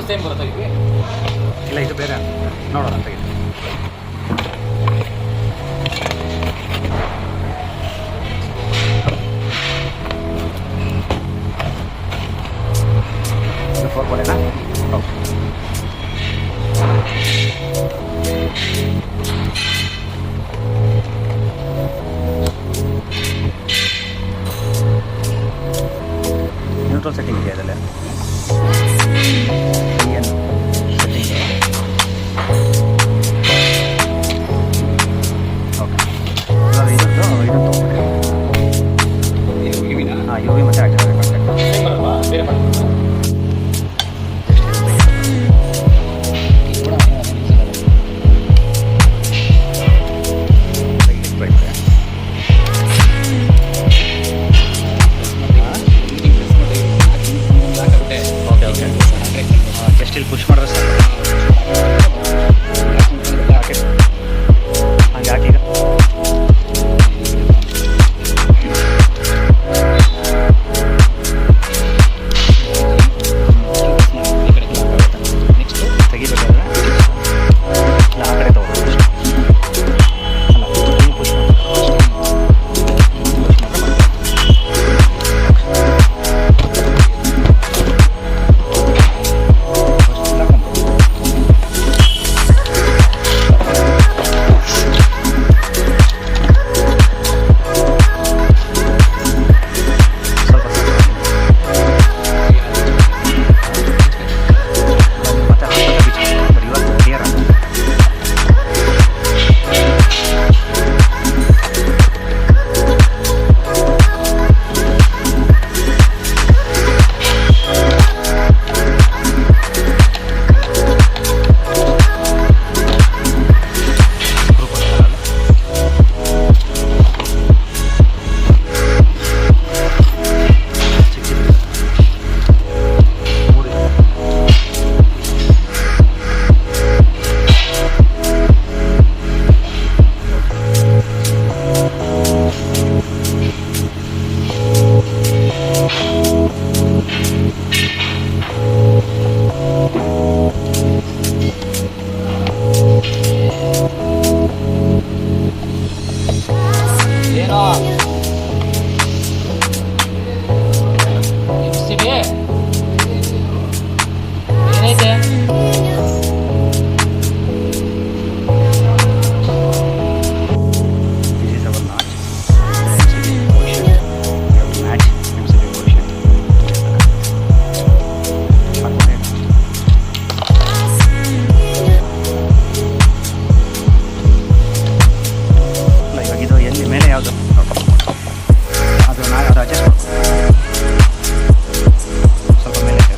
Same ಬರುತ್ತೆ ಇದಕ್ಕೆ. ಇಲ್ಲ ಇದು ಬೇರೆ ನೋಡೋಣ ಅಂತ ಇದು. ಇದು 4 ಕೊಡೇನಾ? ಓಕೆ. ನ್ಯೂಟ್ರಲ್ ಸೆಟ್ಟಿಂಗ್ ಇದೆಯಾ ಅದರಲ್ಲಿ? ಏನು ಸೆಟ್ಟಿಂಗ್? ಓಕೆ. ಇವಾಗ ಇದನ್ನು ತೊಗೊಂಡ್ಬಿಡಿ. ಹಾಂ, ಯು ವಿ ಮತ್ತು ಆಕ್ಟಿವೇಟ್ ಕಾಂಟ್ಯಾಕ್ಟ್ ಬೇರೆ ಜಸ್ಟ್ ಇಲ್ಲಿ ಪುಷ್ ಮಾಡಿದ್ರೆ ಸರ್ ಹಾಕಿ ಹಂಗೆ ಹಾಕಿ. ಈಗ ನೆಕ್ಸ್ಟ್ ತೆಗಿಬೇಕಾದ್ರೆ ಇಲ್ಲ ಆ ಕಡೆ ತಗೋಬೋದು. ಅಲ್ಲ ಪುಷ್ MCCB ಏನೈತೆ? This is our notch. MCCB position. You have to match MCCB position. ಅಲ್ಲ ಇವಾಗ ಇದು ಎಲ್ಲಿ ಮೇಲೆ ಯಾವುದು ಅದು ನಾನು ಅದು ಅಡ್ಜಸ್ಟ್ ಮಾಡ್ತೀನಿ. ಸ್ವಲ್ಪ ಮೇಲೆ ಅಷ್ಟೇ.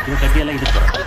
ಇದು ಕಡ್ಡಿ ಎಲ್ಲ ಇದಕ್ಕೆ ಬರುತ್ತೆ.